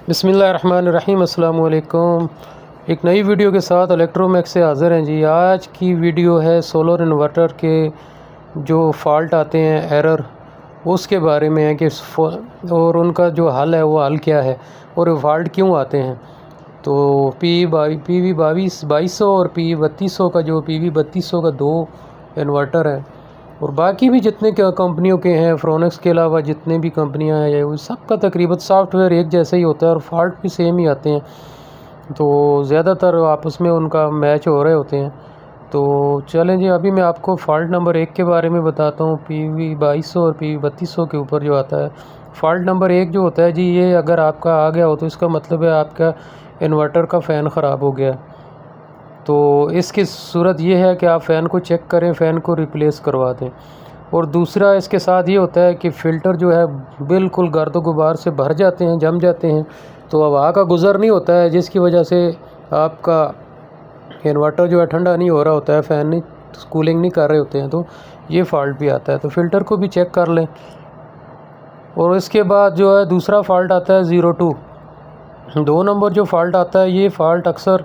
بسم اللہ الرحمن الرحیم۔ السلام علیکم۔ ایک نئی ویڈیو کے ساتھ الیکٹرومیک سے حاضر ہیں جی۔ آج کی ویڈیو ہے سولر انورٹر کے جو فالٹ آتے ہیں، ایرر، اس کے بارے میں ہے کہ اور ان کا جو حل ہے وہ حل کیا ہے اور فالٹ کیوں آتے ہیں۔ تو پی وی 2200 اور پی 3200 کا جو پی وی 3200 کا دو انورٹر ہے، اور باقی بھی جتنے کمپنیوں کے ہیں، فرونکس کے علاوہ جتنے بھی کمپنیاں ہیں وہ سب کا تقریباً سافٹ ویئر ایک جیسا ہی ہوتا ہے اور فالٹ بھی سیم ہی آتے ہیں، تو زیادہ تر آپس میں ان کا میچ ہو رہے ہوتے ہیں۔ تو چلیں جی، ابھی میں آپ کو فالٹ نمبر 1 کے بارے میں بتاتا ہوں۔ پی وی 2200 اور پی وی 3200 کے اوپر جو آتا ہے فالٹ نمبر 1 جو ہوتا ہے جی، یہ اگر آپ کا آ گیا ہو تو اس کا مطلب ہے آپ کا انورٹر کا فین خراب ہو گیا ہے۔ تو اس کی صورت یہ ہے کہ آپ فین کو چیک کریں، فین کو ریپلیس کروا دیں۔ اور دوسرا اس کے ساتھ یہ ہوتا ہے کہ فلٹر جو ہے بالکل گرد و غبار سے بھر جاتے ہیں، جم جاتے ہیں، تو ہوا کا گزر نہیں ہوتا ہے، جس کی وجہ سے آپ کا انورٹر جو ہے ٹھنڈا نہیں ہو رہا ہوتا ہے، فین نہیں کولنگ نہیں کر رہے ہوتے ہیں، تو یہ فالٹ بھی آتا ہے۔ تو فلٹر کو بھی چیک کر لیں۔ اور اس کے بعد جو ہے دوسرا فالٹ آتا ہے 02 2 نمبر جو فالٹ آتا ہے، یہ فالٹ اکثر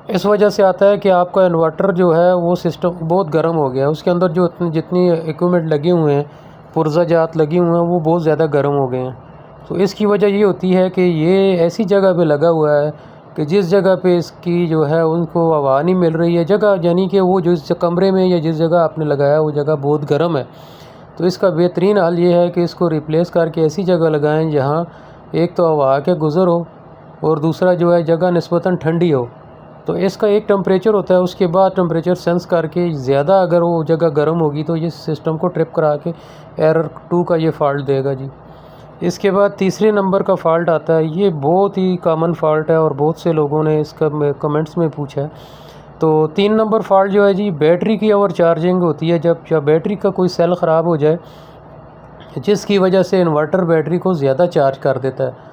اس وجہ سے آتا ہے کہ آپ کا انورٹر جو ہے وہ سسٹم بہت گرم ہو گیا ہے، اس کے اندر جو جتنی ایکوپمنٹ لگے ہوئے ہیں، پرزہ جات لگی ہوئے ہیں، وہ بہت زیادہ گرم ہو گئے ہیں۔ تو اس کی وجہ یہ ہوتی ہے کہ یہ ایسی جگہ پہ لگا ہوا ہے کہ جس جگہ پہ اس کی جو ہے ان کو ہوا نہیں مل رہی ہے، جگہ یعنی کہ وہ جس کمرے میں یا جس جگہ آپ نے لگایا وہ جگہ بہت گرم ہے۔ تو اس کا بہترین حل یہ ہے کہ اس کو ریپلیس کر کے ایسی جگہ لگائیں جہاں ایک تو ہوا کے گزر ہو اور دوسرا جو ہے جگہ نسبتاً ٹھنڈی ہو۔ تو اس کا ایک ٹمپریچر ہوتا ہے، اس کے بعد ٹمپریچر سینس کر کے زیادہ اگر وہ جگہ گرم ہوگی تو یہ سسٹم کو ٹرپ کرا کے ایرر 2 کا یہ فالٹ دے گا جی۔ اس کے بعد تیسرے نمبر کا فالٹ آتا ہے، یہ بہت ہی کامن فالٹ ہے اور بہت سے لوگوں نے اس کا کمنٹس میں پوچھا ہے۔ تو 3 نمبر فالٹ جو ہے جی، بیٹری کی اوور چارجنگ ہوتی ہے، جب بیٹری کا کوئی سیل خراب ہو جائے جس کی وجہ سے انورٹر بیٹری کو زیادہ چارج کر دیتا ہے،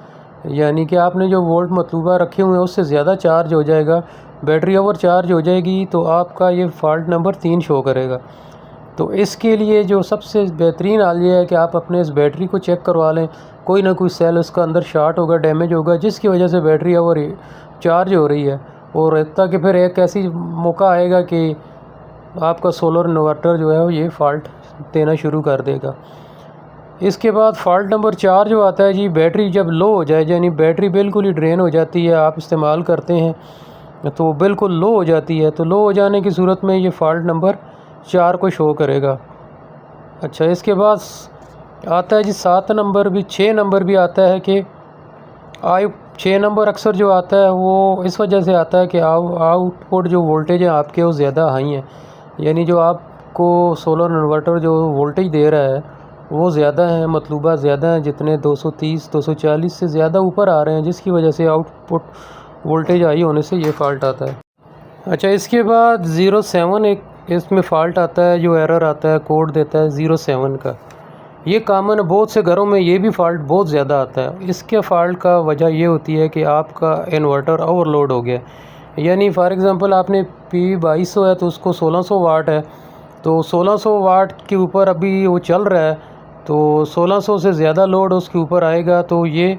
یعنی کہ آپ نے جو وولٹ مطلوبہ رکھے ہوئے ہیں اس سے زیادہ چارج ہو جائے گا، بیٹری اوور چارج ہو جائے گی، تو آپ کا یہ فالٹ نمبر 3 شو کرے گا۔ تو اس کے لیے جو سب سے بہترین حل یہ ہے کہ آپ اپنے اس بیٹری کو چیک کروا لیں، کوئی نہ کوئی سیل اس کا اندر شارٹ ہوگا، ڈیمیج ہوگا، جس کی وجہ سے بیٹری اوور چارج ہو رہی ہے، اور تاکہ پھر ایک ایسی موقع آئے گا کہ آپ کا سولر انورٹر جو ہے یہ فالٹ دینا شروع کر دے گا۔ اس کے بعد فالٹ نمبر 4 جو آتا ہے جی، بیٹری جب لو ہو جائے، یعنی بیٹری بالکل ہی ڈرین ہو جاتی ہے، آپ استعمال کرتے ہیں تو بالکل لو ہو جاتی ہے، تو لو ہو جانے کی صورت میں یہ فالٹ نمبر 4 کو شو کرے گا۔ اچھا، اس کے بعد آتا ہے جی 7 نمبر بھی، 6 نمبر بھی آتا ہے کہ 6 نمبر اکثر جو آتا ہے وہ اس وجہ سے آتا ہے کہ آؤٹ پٹ جو وولٹیج ہے آپ کے وہ زیادہ ہائی ہیں، یعنی جو آپ کو سولر انورٹر جو وولٹیج دے رہا ہے وہ زیادہ ہیں، مطلوبہ زیادہ ہیں، جتنے 230 240 سے زیادہ اوپر آ رہے ہیں، جس کی وجہ سے آؤٹ پٹ وولٹیج ہائی ہونے سے یہ فالٹ آتا ہے۔ اچھا، اس کے بعد 07 ایک اس میں فالٹ آتا ہے، جو ایرر آتا ہے، کوڈ دیتا ہے 07 کا، یہ کامن ہے، بہت سے گھروں میں یہ بھی فالٹ بہت زیادہ آتا ہے۔ اس کے فالٹ کا وجہ یہ ہوتی ہے کہ آپ کا انورٹر اوور لوڈ ہو گیا، یعنی فار ایگزامپل آپ نے پی 2200 ہے تو اس کو 1600 واٹ ہے، تو 1600 واٹ کے اوپر ابھی وہ چل رہا ہے، تو 1600 سے زیادہ لوڈ اس کے اوپر آئے گا تو یہ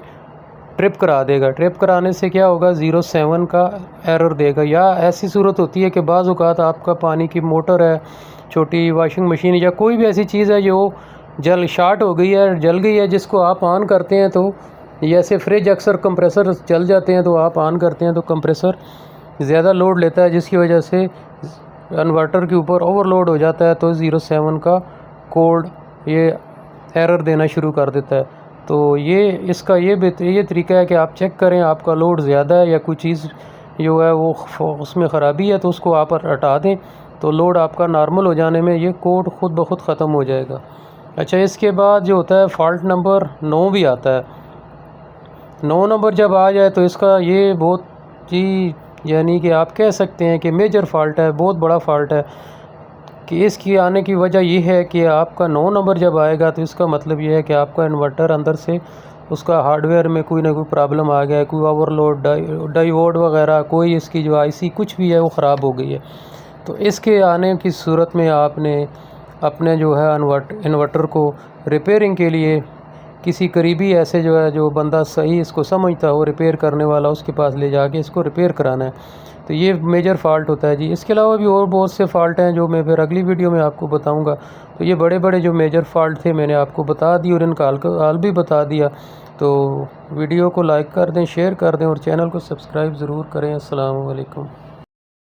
ٹرپ کرا دے گا۔ ٹرپ کرانے سے کیا ہوگا، 07 کا ایرر دے گا۔ یا ایسی صورت ہوتی ہے کہ بعض اوقات آپ کا پانی کی موٹر ہے، چھوٹی واشنگ مشین یا کوئی بھی ایسی چیز ہے جو شارٹ ہو گئی ہے، جل گئی ہے، جس کو آپ آن کرتے ہیں، تو جیسے فریج اکثر کمپریسر چل جاتے ہیں تو آپ آن کرتے ہیں تو کمپریسر زیادہ لوڈ لیتا ہے، جس کی وجہ سے انورٹر کے اوپر اوور لوڈ ہو جاتا ہے، تو 07 کا کوڈ یہ ایرر دینا شروع کر دیتا ہے۔ تو اس کا یہ طریقہ ہے کہ آپ چیک کریں آپ کا لوڈ زیادہ ہے یا کوئی چیز جو ہے وہ اس میں خرابی ہے، تو اس کو آپ ہٹا دیں، تو لوڈ آپ کا نارمل ہو جانے میں یہ کوڈ خود بخود ختم ہو جائے گا۔ اچھا، اس کے بعد جو ہوتا ہے فالٹ نمبر 9 بھی آتا ہے۔ 9 نمبر جب آ جائے تو اس کا یہ بہت ہی یعنی کہ آپ کہہ سکتے ہیں کہ میجر فالٹ ہے، بہت بڑا فالٹ ہے، کہ اس کی آنے کی وجہ یہ ہے کہ آپ کا 9 نمبر جب آئے گا تو اس کا مطلب یہ ہے کہ آپ کا انورٹر اندر سے اس کا ہارڈ ویئر میں کوئی نہ کوئی پرابلم آ گیا ہے، کوئی اوور لوڈ ڈائیوڈ وغیرہ، کوئی اس کی جو آئی سی کچھ بھی ہے وہ خراب ہو گئی ہے۔ تو اس کے آنے کی صورت میں آپ نے اپنے جو ہے انورٹر کو ریپیئرنگ کے لیے کسی قریبی ایسے جو ہے جو بندہ صحیح اس کو سمجھتا ہو ریپیئر کرنے والا، اس کے پاس لے جا کے اس کو ریپیئر کرانا ہے۔ تو یہ میجر فالٹ ہوتا ہے جی۔ اس کے علاوہ بھی اور بہت سے فالٹ ہیں جو میں پھر اگلی ویڈیو میں آپ کو بتاؤں گا۔ تو یہ بڑے بڑے جو میجر فالٹ تھے میں نے آپ کو بتا دی اور ان کا حل بھی بتا دیا۔ تو ویڈیو کو لائک کر دیں، شیئر کر دیں اور چینل کو سبسکرائب ضرور کریں۔ السلام علیکم۔